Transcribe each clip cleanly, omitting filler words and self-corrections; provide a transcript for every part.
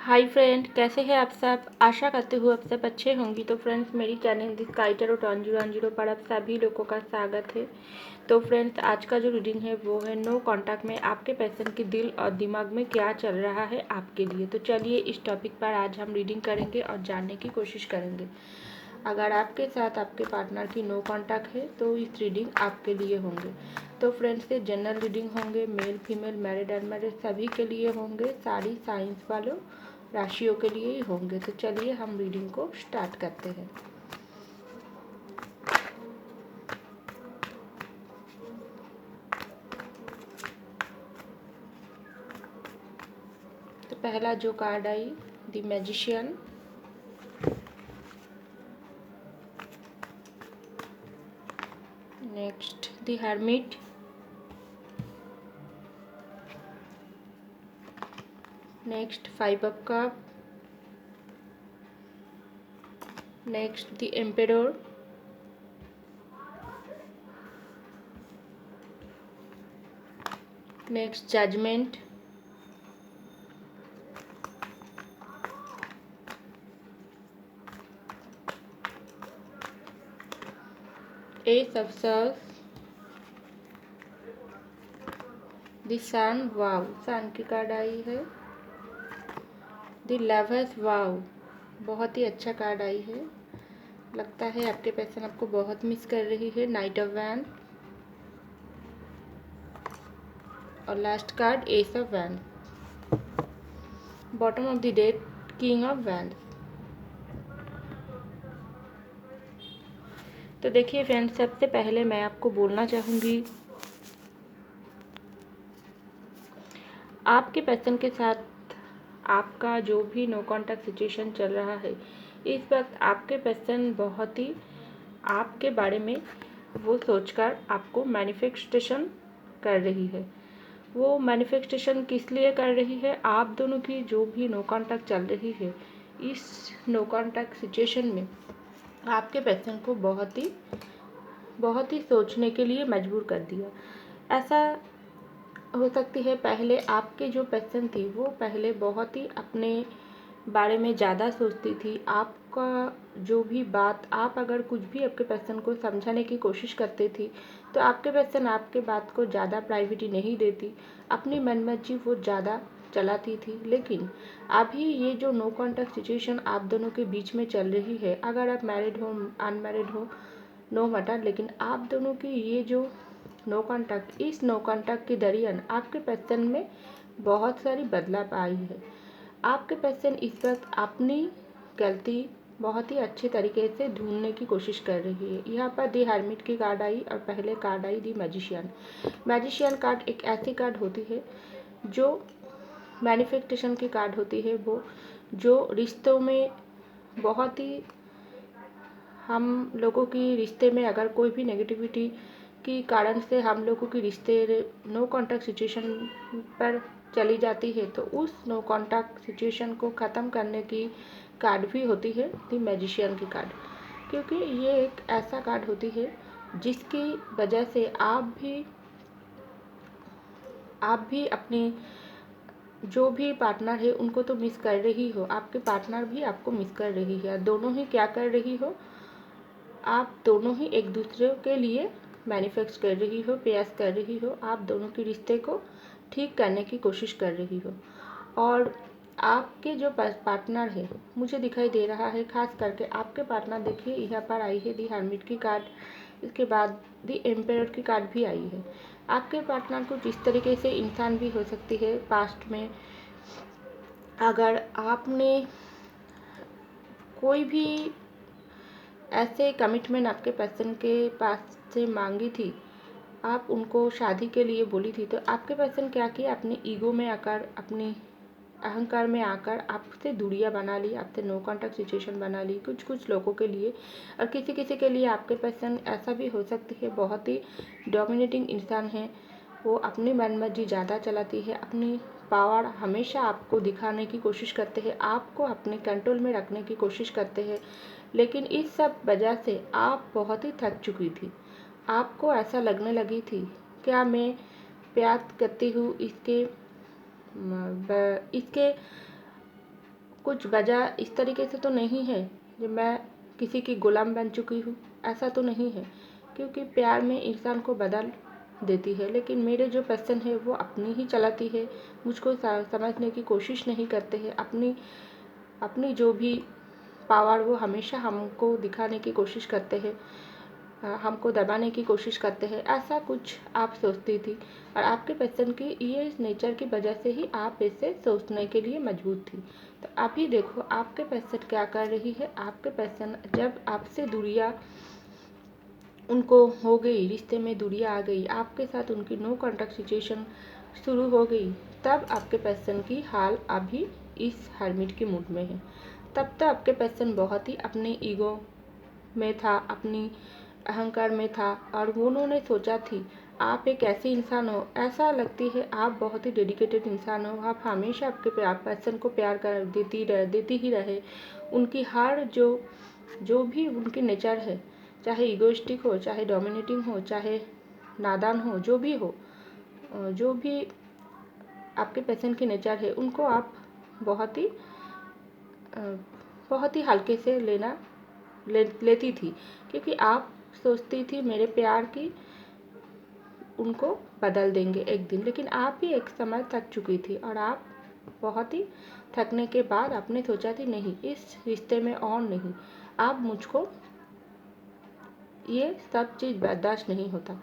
Hi friend, कैसे हैं आप सब। आशा करते हुए आप सब अच्छे होंगी। तो फ्रेंड्स, मेरी चैनल दिस काइटर और 1010 पर आप सभी लोगों का स्वागत है। तो फ्रेंड्स, आज का जो रीडिंग है वो है नो कांटेक्ट में आपके पर्सन के दिल और दिमाग में क्या चल रहा है आपके लिए। तो चलिए इस टॉपिक पर आज हम रीडिंग करेंगे और जानने की कोशिश करेंगे। अगर आपके साथ आपके पार्टनर की नो कांटेक्ट है तो इस रीडिंग आपके लिए होंगे। तो फ्रेंड्स, ये जनरल रीडिंग होंगे, मेल फीमेल मैरिड अनमैरिड सभी के लिए होंगे, सारी साइंस वालों राशियों के लिए ही होंगे। तो चलिए हम रीडिंग को स्टार्ट करते हैं। तो पहला जो कार्ड आई, the magician. Next the hermit. Next 5 of cup. Next the emperor. Next judgement. Ace of swords. The sun. Wow, sun की कार्ड आई है। The lovers. वाव, बहुत ही अच्छा कार्ड आई है। लगता है आपके पर्सन आपको बहुत मिस कर रही है। Night of van. और last card S of van. Bottom of the deck, king of van. तो देखिए फ्रेंड्स, सबसे पहले मैं आपको बोलना चाहूँगी, आपके पर्सन के साथ आपका जो भी नो कांटेक्ट सिचुएशन चल रहा है, इस वक्त आपके पर्सन बहुत ही आपके बारे में वो सोचकर आपको मैनिफेस्टेशन कर रही है। वो मैनिफेस्टेशन किस लिए कर रही है? आप दोनों की जो भी नो कांटेक्ट चल रही है, इस नो कांटेक्ट सिचुएशन में आपके पर्सन को बहुत ही सोचने के लिए मजबूर कर दिया। ऐसा हो सकती है पहले आपके जो पर्सन थी वो पहले बहुत ही अपने बारे में ज़्यादा सोचती थी। आपका जो भी बात, आप अगर कुछ भी आपके पर्सन को समझाने की कोशिश करते थी तो आपके पर्सन आपके बात को ज़्यादा प्रायोरिटी नहीं देती, अपनी मनमर्जी वो ज़्यादा चलाती थी। लेकिन अभी ये जो नो कॉन्टैक्ट सिचुएशन आप दोनों के बीच में चल रही है, अगर आप मैरिड हो अनमैरिड हो नो मैटर, लेकिन आप दोनों की ये जो नो कॉन्टैक्ट, इस नो कॉन्टैक्ट के दरियन आपके पर्सन में बहुत सारी बदलाव आई है। आपके पर्सन इस वक्त अपनी गलती बहुत ही अच्छे तरीके से ढूंढने की कोशिश कर रही है। यहाँ पर दी हर्मिट की कार्ड आई और पहले कार्ड आई दी मैजिशियन। मैजिशियन कार्ड एक ऐसी कार्ड होती है जो मैनिफेस्टेशन की कार्ड होती है, वो जो रिश्तों में बहुत ही, हम लोगों की रिश्ते में अगर कोई भी नेगेटिविटी के कारण से हम लोगों की रिश्ते नो कॉन्टैक्ट सिचुएशन पर चली जाती है, तो उस नो कॉन्टैक्ट सिचुएशन को ख़त्म करने की कार्ड भी होती है द मैजिशियन की कार्ड। क्योंकि ये एक ऐसा कार्ड होती है जिसकी वजह से आप भी अपनी जो भी पार्टनर है उनको तो मिस कर रही हो, आपके पार्टनर भी आपको मिस कर रही है। दोनों ही क्या कर रही हो, आप दोनों ही एक दूसरे के लिए मैनिफेस्ट कर रही हो, प्रयास कर रही हो, आप दोनों के रिश्ते को ठीक करने की कोशिश कर रही हो। और आपके जो पार्टनर है, मुझे दिखाई दे रहा है खास करके आपके पार्टनर, देखिए यहाँ पर आई है दी हर्मिट की कार्ड, इसके बाद दी एम्पेरर की कार्ड भी आई है। आपके पार्टनर कुछ इस तरीके से इंसान भी हो सकती है पास्ट में, अगर आपने कोई भी ऐसे कमिटमेंट आपके पर्सन के पास से मांगी थी, आप उनको शादी के लिए बोली थी, तो आपके पर्सन क्या किया, अपने ईगो में आकर, अपनी अहंकार में आकर आपसे दूरियां बना ली, आपसे नो कॉन्टैक्ट सिचुएशन बना ली कुछ लोगों के लिए। और किसी किसी के लिए आपके पर्सन ऐसा भी हो सकती है बहुत ही डोमिनेटिंग इंसान है, वो अपनी मनमर्जी ज़्यादा चलाती है, अपनी पावर हमेशा आपको दिखाने की कोशिश करते हैं, आपको अपने कंट्रोल में रखने की कोशिश करते हैं। लेकिन इस सब वजह से आप बहुत ही थक चुकी थी। आपको ऐसा लगने लगी थी, क्या मैं प्यार करती हूँ इसके कुछ वजह इस तरीके से तो नहीं है कि मैं किसी की गुलाम बन चुकी हूँ, ऐसा तो नहीं है, क्योंकि प्यार में इंसान को बदल देती है। लेकिन मेरे जो पर्सन है वो अपनी ही चलाती है, मुझको समझने की कोशिश नहीं करते हैं। अपनी जो भी पावर वो हमेशा हमको दिखाने की कोशिश करते हैं, हमको दबाने की कोशिश करते हैं, ऐसा कुछ आप सोचती थी। और आपके पर्सन की ये नेचर की वजह से ही आप ऐसे सोचने के लिए मजबूर थी। तो अभी देखो आपके पर्सन क्या कर रही है। आपके पर्सन जब आपसे दूरियाँ उनको हो गई, रिश्ते में दूरियाँ आ गई, आपके साथ उनकी नो कॉन्टैक्ट सिचुएशन शुरू हो गई, तब आपके पर्सन की हाल अभी इस हर्मिट के मूड में है। तब तक आपके पर्सन बहुत ही अपने ईगो में था, अपनी अहंकार में था, और उन्होंने सोचा थी आप एक ऐसे इंसान हो, ऐसा लगती है आप बहुत ही डेडिकेटेड इंसान हो, आप हमेशा आपके पर्सन को प्यार कर देती ही रहे। उनकी हर जो भी उनकी नेचर है, चाहे ईगोइस्टिक हो, चाहे डोमिनेटिंग हो, चाहे नादान हो, जो भी हो, जो भी आपके पर्सन की नेचर है, उनको आप बहुत ही हल्के से लेती थी, क्योंकि आप सोचती थी मेरे प्यार की उनको बदल देंगे एक दिन। लेकिन आप भी एक समय थक चुकी थी, और आप बहुत ही थकने के बाद आपने सोचा थी नहीं, इस रिश्ते में और नहीं, आप मुझको ये सब चीज़ बर्दाश्त नहीं होता।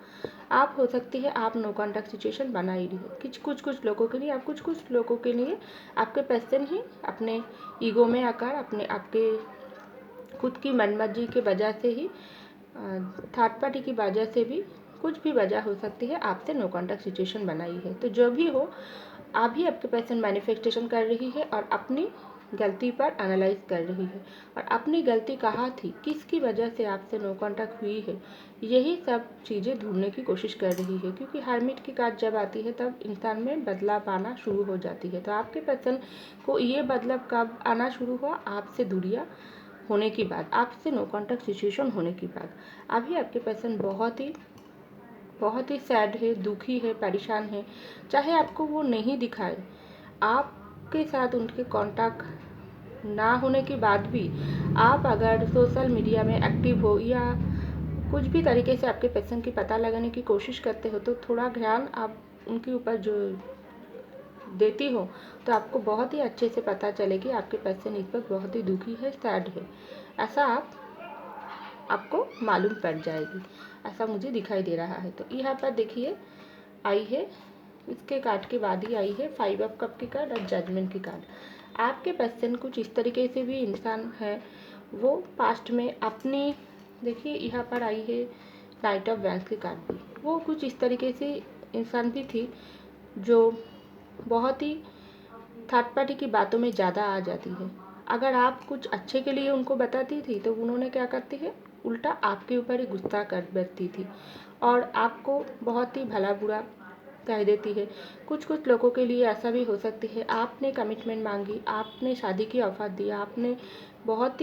आप हो सकती है आप नो कॉन्टैक्ट सिचुएशन बना ही रही है कुछ लोगों के लिए, कुछ लोगों के लिए आपके पर्सन ही अपने ईगो में आकर आपके खुद की मनमर्जी के वजह से ही, थर्ड पार्टी की वजह से भी, कुछ भी वजह हो सकती है, आपसे नो कॉन्टैक्ट सिचुएशन बनाई है। तो जो भी हो, अभी आपके पर्सन मैनिफेस्टेशन कर रही है और अपनी गलती पर एनालाइज कर रही है, और अपनी गलती कहाँ थी, किसकी वजह से आपसे नो कॉन्टैक्ट हुई है, यही सब चीज़ें ढूंढने की कोशिश कर रही है। क्योंकि हर्मिट की कार्ड जब आती है तब इंसान में बदलाव आना शुरू हो जाती है। तो आपके पर्सन को ये बदलाव कब आना शुरू हुआ, आपसे दूरियाँ होने के बाद, आपसे नो कॉन्टैक्ट सिचुएशन होने के बाद। अभी आपके पर्सन बहुत ही सैड है, दुखी है, परेशान है। चाहे आपको वो नहीं दिखाए, आपके साथ उनके कांटेक्ट ना होने के बाद भी, आप अगर सोशल मीडिया में एक्टिव हो या कुछ भी तरीके से आपके पर्सन की पता लगाने की कोशिश करते हो, तो थोड़ा ध्यान आप उनके ऊपर जो देती हो, तो आपको बहुत ही अच्छे से पता चलेगी आपके पर्सन इस वक्त बहुत ही दुखी है, सैड है। ऐसा आपको मालूम पड़ जाएगी, ऐसा मुझे दिखाई दे रहा है। तो यहाँ पर देखिए आई है, इसके कार्ड के बाद ही आई है 5 ऑफ कप की कार्ड और जजमेंट की कार्ड। आपके पर्सन कुछ इस तरीके से भी इंसान है, वो पास्ट में अपनी, देखिए यहाँ पर आई है नाइट ऑफ वैंस की कार्ड भी, वो कुछ इस तरीके से इंसान भी थी जो बहुत ही थर्ड पार्टी की बातों में ज़्यादा आ जाती है। अगर आप कुछ अच्छे के लिए उनको बताती थी, तो उन्होंने क्या करती है, उल्टा आपके ऊपर ही गुस्सा कर बैठती थी और आपको बहुत ही भला बुरा कह देती है। कुछ लोगों के लिए ऐसा भी हो सकती है, आपने कमिटमेंट मांगी, आपने शादी की ऑफर दिया, आपने बहुत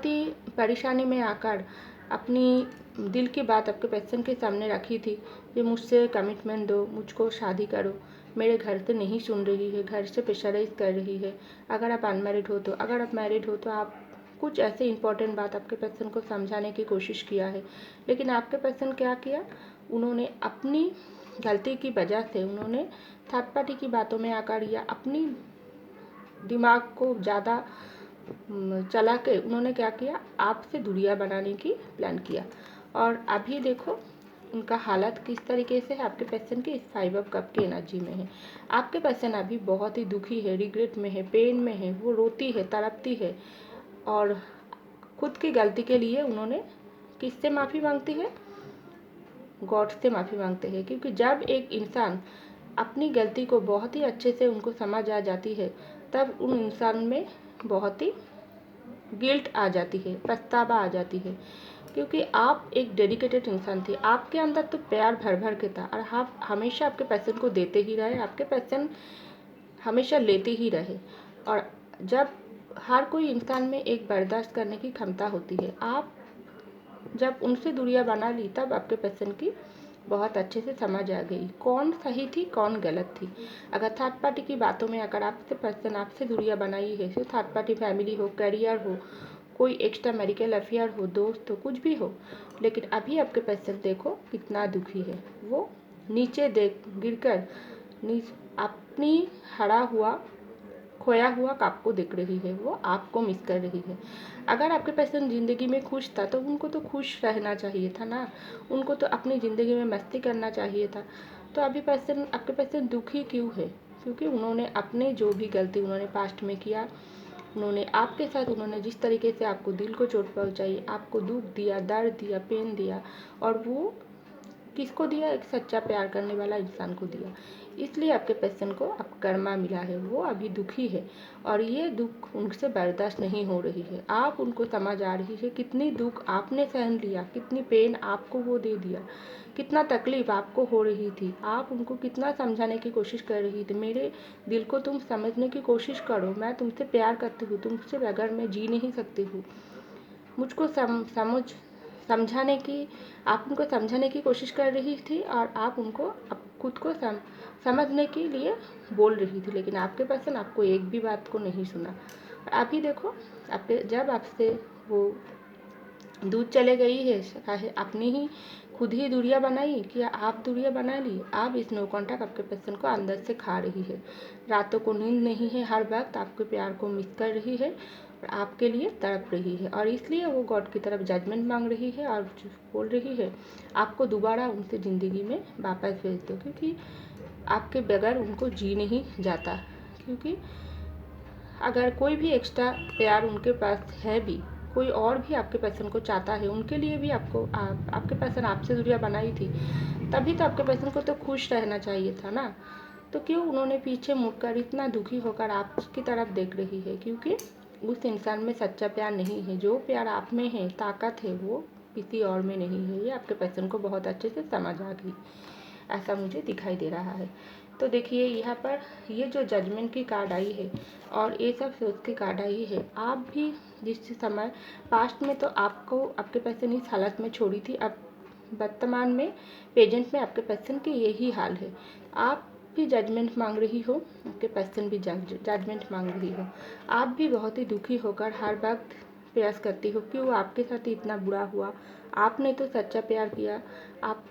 ही परेशानी में आकर अपनी दिल की बात आपके पर्सन के सामने रखी थी कि मुझसे कमिटमेंट दो, मुझको शादी करो। मेरे घर से नहीं सुन रही है, घर से प्रेशराइज कर रही है। अगर आप अनमैरिड हो तो, अगर आप मैरिड हो तो आप कुछ ऐसे इंपॉर्टेंट बात आपके पर्सन को समझाने की कोशिश किया है। लेकिन आपके पर्सन क्या किया, उन्होंने अपनी गलती की वजह से उन्होंने थर्ड पार्टी की बातों में आकर या अपनी दिमाग को ज़्यादा चला के उन्होंने क्या किया, आपसे दूरियां बनाने की प्लान किया। और अभी देखो उनका हालत किस तरीके से है, आपके पर्सन की इस 5 ऑफ कप की एनर्जी में है। आपके पर्सन अभी बहुत ही दुखी है, रिग्रेट में है, पेन में है, वो रोती है, तड़पती है, और खुद की गलती के लिए उन्होंने किससे माफ़ी मांगती है, गॉड से माफ़ी मांगते हैं। क्योंकि जब एक इंसान अपनी गलती को बहुत ही अच्छे से उनको समझ आ जाती है, तब उन इंसान में बहुत ही गिल्ट आ जाती है, पछतावा आ जाती है। क्योंकि आप एक डेडिकेटेड इंसान थे, आपके अंदर तो प्यार भर भर के था, और आप हमेशा आपके पर्सन को देते ही रहे, आपके पर्सन हमेशा लेते ही रहे। और जब हर कोई इंसान में एक बर्दाश्त करने की क्षमता होती है, आप जब उनसे दूरियां बना ली, तब आपके पर्सन की बहुत अच्छे से समझ आ गई कौन सही थी कौन गलत थी। अगर थर्ड पार्टी की बातों में अगर आपसे पर्सन आपसे दूरियां बनाई है, सिर्फ थर्ड पार्टी फैमिली हो, करियर हो, कोई एक्स्ट्रा मैरिटल अफेयर हो, दोस्त हो, कुछ भी हो, लेकिन अभी आपके पर्सन देखो कितना दुखी है। वो नीचे देख गिरकर अपनी हरा हुआ खोया हुआ आपको दिख रही है, वो आपको मिस कर रही है। अगर आपके पर्सन ज़िंदगी में खुश था तो उनको तो खुश रहना चाहिए था ना, उनको तो अपनी ज़िंदगी में मस्ती करना चाहिए था। तो अभी पर्सन आपके पर्सन दुखी क्यों है? क्योंकि उन्होंने अपने जो भी गलती उन्होंने पास्ट में किया, उन्होंने आपके साथ उन्होंने जिस तरीके से आपको दिल को चोट पहुंचाई, आपको दुख दिया, दर्द दिया, पेन दिया, और वो किसको दिया? एक सच्चा प्यार करने वाला इंसान को दिया। इसलिए आपके पर्सन को अब कर्मा मिला है, वो अभी दुखी है और ये दुख उनसे बर्दाश्त नहीं हो रही है। आप उनको समझ आ रही है कितनी दुख आपने सहन लिया, कितनी पेन आपको वो दे दिया, कितना तकलीफ आपको हो रही थी। आप उनको कितना समझाने की कोशिश कर रही थी, मेरे दिल को तुम समझने की कोशिश करो, मैं तुमसे प्यार करती हूँ, तुमसे बगैर मैं जी नहीं सकती हूँ। मुझको समझाने की आप उनको समझाने की कोशिश कर रही थी और आप उनको खुद को समझने के लिए बोल रही थी, लेकिन आपके पर्सन आपको एक भी बात को नहीं सुना। अभी देखो आपके जब आपसे वो दूर चले गई है, चाहे अपनी ही खुद ही दूरियां बनाई कि आप दूरियां बना ली, आप इस नो कॉन्टैक्ट आपके पर्सन को अंदर से खा रही है। रातों को नींद नहीं है, हर वक्त आपके प्यार को मिस कर रही है और आपके लिए तड़प रही है, और इसलिए वो गॉड की तरफ जजमेंट मांग रही है और बोल रही है आपको दोबारा उनसे ज़िंदगी में वापस भेज दो, क्योंकि आपके बगैर उनको जी नहीं जाता। क्योंकि अगर कोई भी एक्स्ट्रा प्यार उनके पास है भी, कोई और भी आपके पर्सन को चाहता है, उनके लिए भी आपके पर्सन आपसे दूरियां बनाई थी, तभी तो आपके पर्सन को तो खुश रहना चाहिए था ना। तो क्यों उन्होंने पीछे मुड़कर इतना दुखी होकर आपकी तरफ देख रही है? क्योंकि उस इंसान में सच्चा प्यार नहीं है। जो प्यार आप में है, ताकत है, वो किसी और में नहीं है। ये आपके पर्सन को बहुत अच्छे से समझ आ गई, ऐसा मुझे दिखाई दे रहा है। तो देखिए यहाँ पर ये जो जजमेंट की कार्ड आई है और ये सब सोच की कार्ड आई है, आप भी जिस समय पास्ट में तो आपको आपके पर्सन इस हालत में छोड़ी थी, अब वर्तमान में प्रेजेंट में आपके पर्सन की यही हाल है। आप भी जजमेंट मांग रही हो, आपके पर्सन भी जजमेंट मांग रही हो। आप भी बहुत ही दुखी होकर हर वक्त प्रयास करती हो कि वो आपके साथ इतना बुरा हुआ, आपने तो सच्चा प्यार किया, आप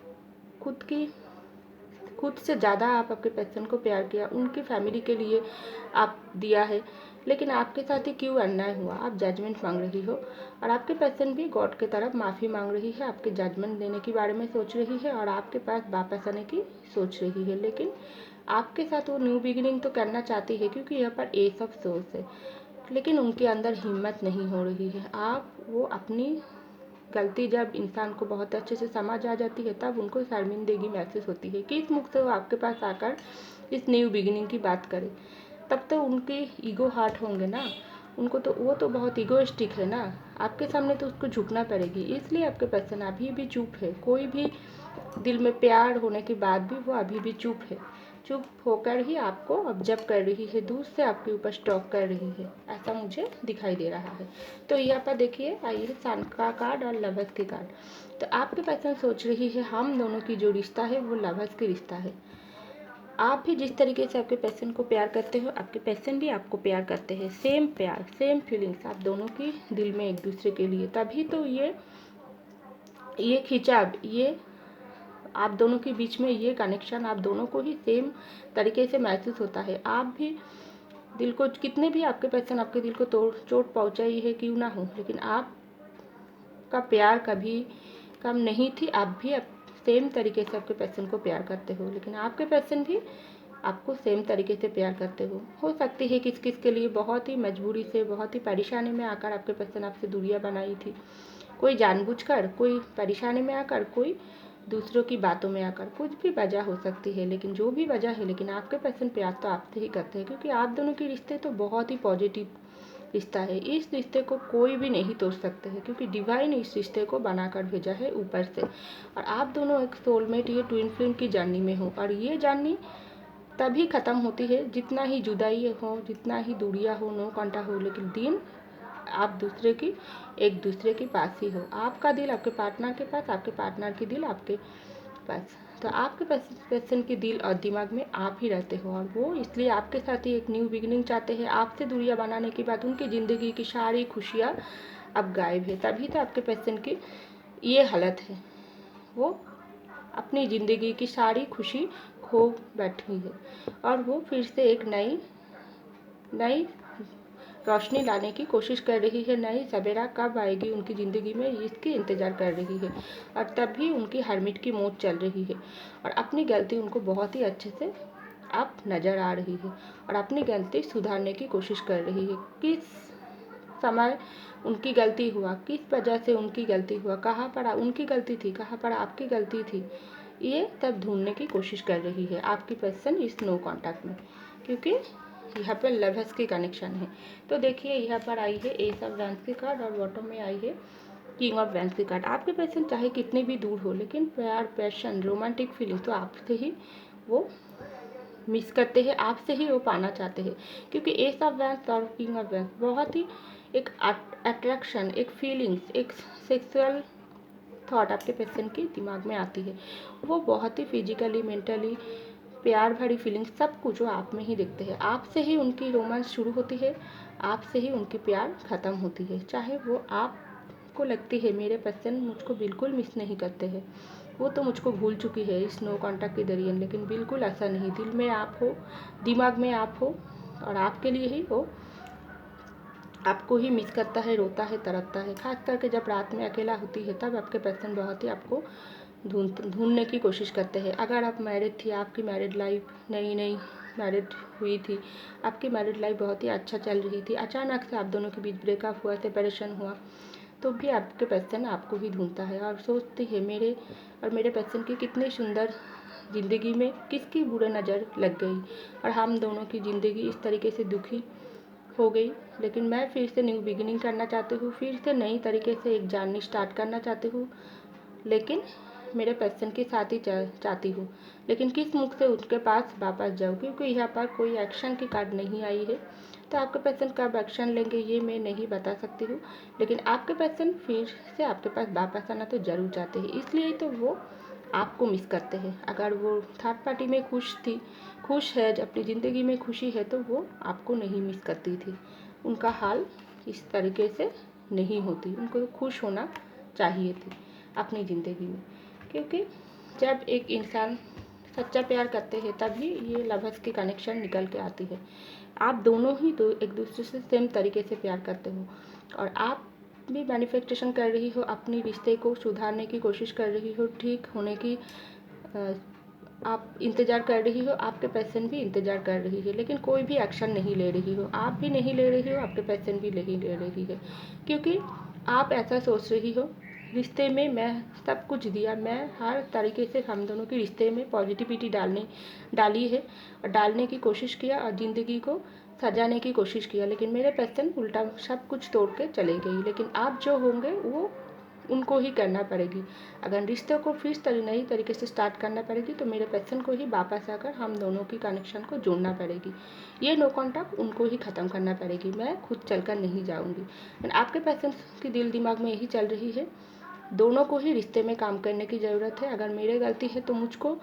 खुद से ज़्यादा आप आपके पर्सन को प्यार किया, उनकी फैमिली के लिए आप दिया है, लेकिन आपके साथ ही क्यों अन्याय हुआ? आप जजमेंट मांग रही हो और आपके पर्सन भी गॉड की तरफ माफ़ी मांग रही है, आपके जजमेंट देने के बारे में सोच रही है और आपके पास वापस आने की सोच रही है। लेकिन आपके साथ वो न्यू बिगिनिंग तो करना चाहती है, क्योंकि यहाँ पर ए सब सोर्स है, लेकिन उनके अंदर हिम्मत नहीं हो रही है। वो अपनी गलती जब इंसान को बहुत अच्छे से समझ आ जाती है, तब उनको शर्मिंदगी महसूस होती है कि इस मुख से वो आपके पास आकर इस न्यू बिगिनिंग की बात करे। तब तो उनके ईगो हार्ट होंगे ना, उनको तो वो तो बहुत ईगोइस्टिक है ना, आपके सामने तो उसको झुकना पड़ेगी। इसलिए आपके पर्सन अभी भी चुप है, कोई भी दिल में प्यार होने के बाद भी वो अभी भी चुप है। चुप होकर ही आपको ऑब्जर्व कर रही है, दूर से आपके ऊपर स्टॉक कर रही है, ऐसा मुझे दिखाई दे रहा है। तो यहाँ पर देखिए आइए सन का कार्ड और लवर्स की कार्ड। तो आपके पर्सन सोच रही है हम दोनों की जो रिश्ता है वो लवर्स की रिश्ता है। आप भी जिस तरीके से आपके पर्सन को प्यार करते हो, आपके पर्सन भी आपको प्यार करते हैं। सेम प्यार, सेम फीलिंग्स आप दोनों की दिल में एक दूसरे के लिए, तभी तो ये खिंचाव, ये आप दोनों के बीच में ये कनेक्शन आप दोनों को ही सेम तरीके से महसूस होता है। आप भी दिल को कितने भी आपके पर्सन आपके दिल को चोट पहुंचाई है क्यों ना हो, लेकिन आपका प्यार कभी कम नहीं थी। आप भी सेम तरीके से आपके पर्सन को प्यार करते हो, लेकिन आपके पर्सन भी आपको सेम तरीके से प्यार करते हो सकती है किस किस के लिए बहुत ही मजबूरी से, बहुत ही परेशानी में आकर आपके पर्सन आपसे दूरियां बनाई थी। कोई जानबूझकर, कोई परेशानी में आकर, कोई दूसरों की बातों में आकर, कुछ भी वजह हो सकती है। लेकिन जो भी वजह है, लेकिन आपके पर्सन प्यार तो आपसे ही करते हैं, क्योंकि आप दोनों के रिश्ते तो बहुत ही पॉजिटिव रिश्ता है। इस रिश्ते को कोई भी नहीं तोड़ सकते हैं, क्योंकि डिवाइन इस रिश्ते को बनाकर भेजा है ऊपर से। और आप दोनों एक सोलमेट, ये ट्विन फ्लेम की जर्नी में हो, और ये जर्नी तभी ख़त्म होती है जितना ही जुदाई हो, जितना ही दूरियां हो, नो कांटेक्ट हो, लेकिन दिन आप एक दूसरे के पास ही हो। आपका दिल आपके पार्टनर के पास, आपके पार्टनर की दिल आपके पास। तो आपके पर्सन के दिल और दिमाग में आप ही रहते हो, और वो इसलिए आपके साथ ही एक न्यू बिगिनिंग चाहते हैं। आपसे दूरियां बनाने के बाद उनकी ज़िंदगी की सारी खुशियाँ अब गायब है। तभी तो आपके पर्सन की ये हालत है, वो अपनी ज़िंदगी की सारी खुशी खो बैठी है, और वो फिर से एक नई रोशनी लाने की कोशिश कर रही है। नई सवेरा कब आएगी उनकी ज़िंदगी में, इसकी इंतज़ार कर रही है। और तभी उनकी हर्मिट की मौत चल रही है, और अपनी गलती उनको बहुत ही अच्छे से अब नज़र आ रही है, और अपनी गलती सुधारने की कोशिश कर रही है। किस समय उनकी गलती हुआ, किस वजह से उनकी गलती हुआ, कहाँ पर उनकी गलती थी, कहाँ पर आपकी गलती थी, ये तब ढूंढने की कोशिश कर रही है आपकी पर्सन इस नो कॉन्टैक्ट में, क्योंकि यहाँ पर लवर्स की कनेक्शन है। तो देखिए यहाँ पर आई है एस ऑफ वैंस की कार्ड, और बॉटम में आई है किंग ऑफ वैंस की कार्ड। आपके पर्सन चाहे कितने भी दूर हो, लेकिन प्यार, पैशन, रोमांटिक फीलिंग तो आपसे ही वो मिस करते हैं, आपसे ही वो पाना चाहते हैं। क्योंकि एस ऑफ वैंस और किंग ऑफ वैंस बहुत ही एक अट्रैक्शन, एक फीलिंग्स, एक सेक्सुअल थॉट आपके पर्सन के दिमाग में आती है। वो बहुत ही फिजिकली, मेंटली प्यार भरी फीलिंग्स सब कुछ वो आप में ही देखते हैं। आपसे ही उनकी रोमांस शुरू होती है, आपसे ही उनकी प्यार ख़त्म होती है। चाहे वो आपको लगती है मेरे पर्सन मुझको बिल्कुल मिस नहीं करते हैं, वो तो मुझको भूल चुकी है इस नो कॉन्टैक्ट के जरिए, लेकिन बिल्कुल ऐसा नहीं। दिल में आप हो, दिमाग में आप हो, और आपके लिए ही वो आपको ही मिस करता है, रोता है, तड़पता है। खास करके जब रात में अकेला होती है तब आपके पर्सन बहुत ही आपको ढूंढने की कोशिश करते हैं। अगर आप मैरिड थी, आपकी मैरिड लाइफ नई मैरिड हुई थी, आपकी मैरिड लाइफ बहुत ही अच्छा चल रही थी, अचानक से आप दोनों के बीच ब्रेकअप हुआ, सेपरेशन हुआ, तो भी आपके पर्सन आपको ही ढूंढता है और सोचती है मेरे पर्सन की कितनी सुंदर ज़िंदगी में किसकी बुरी नज़र लग गई, और हम दोनों की ज़िंदगी इस तरीके से दुखी हो गई। लेकिन मैं फिर से न्यू बिगिनिंग करना चाहती हूँ, फिर से नई तरीके से एक जर्नी स्टार्ट करना चाहती हूँ, लेकिन मेरे पर्सन के साथ ही चाहती हूँ। लेकिन किस मुख से उनके पास वापस जाऊँ, क्योंकि यहाँ पर कोई एक्शन की कार्ड नहीं आई है। तो आपके पर्सन कब एक्शन लेंगे ये मैं नहीं बता सकती हूँ, लेकिन आपके पर्सन फिर से आपके पास वापस आना तो ज़रूर चाहते हैं, इसलिए तो वो आपको मिस करते हैं। अगर वो थर्ड पार्टी में खुश है, अपनी ज़िंदगी में खुशी है, तो वो आपको नहीं मिस करती थी। उनका हाल इस तरीके से नहीं होती, उनको खुश होना चाहिए थी अपनी ज़िंदगी में, क्योंकि जब एक इंसान सच्चा प्यार करते हैं तभी ये लवर्स की कनेक्शन निकल के आती है। आप दोनों ही एक दूसरे से सेम तरीके से प्यार करते हो, और आप भी मैनिफेस्टेशन कर रही हो, अपनी रिश्ते को सुधारने की कोशिश कर रही हो, ठीक होने की आप इंतज़ार कर रही हो, आपके पर्सन भी इंतज़ार कर रही है, लेकिन कोई भी एक्शन नहीं ले रही हो। आप भी नहीं ले रही हो, आपके पर्सन भी नहीं ले रही है, क्योंकि आप ऐसा सोच रही हो रिश्ते में मैं सब कुछ दिया, मैं हर तरीके से हम दोनों के रिश्ते में पॉजिटिविटी डाली है और डालने की कोशिश किया और ज़िंदगी को सजाने की कोशिश किया, लेकिन मेरे पर्सन उल्टा सब कुछ तोड़ के चले गई। लेकिन आप जो होंगे वो उनको ही करना पड़ेगी। अगर रिश्ते को फिर नई तरीके से स्टार्ट करना पड़ेगी तो मेरे पर्सन को ही वापस आकर हम दोनों की कनेक्शन को जोड़ना पड़ेगी। ये नो कॉन्टैक्ट उनको ही ख़त्म करना पड़ेगी, मैं खुद चलकर नहीं जाऊँगी। आपके पर्सन की दिल दिमाग में यही चल रही है, दोनों को ही रिश्ते में काम करने की ज़रूरत है। अगर मेरी गलती है तो मुझको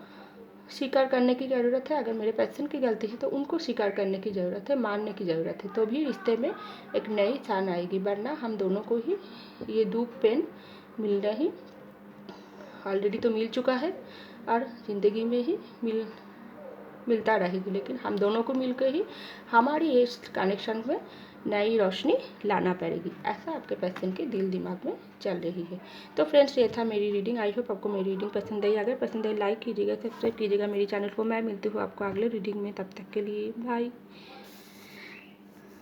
स्वीकार करने की ज़रूरत है, अगर मेरे पर्सन की गलती है तो उनको स्वीकार करने की ज़रूरत है, मानने की ज़रूरत है, तो भी रिश्ते में एक नई शान आएगी। वरना हम दोनों को ही ये दुख पेन मिलना ही ऑलरेडी तो मिल चुका है और ज़िंदगी में ही मिलता रहेगी, लेकिन हम दोनों को मिलकर ही हमारी इस कनेक्शन में नई रोशनी लाना पड़ेगी। ऐसा आपके पर्सन के दिल दिमाग में चल रही है। तो फ्रेंड्स ये था मेरी रीडिंग। आई होप आपको मेरी रीडिंग पसंद आई। अगर पसंद आई लाइक कीजिएगा, सब्सक्राइब कीजिएगा मेरी चैनल को। मैं मिलती हूँ आपको अगले रीडिंग में, तब तक के लिए बाय।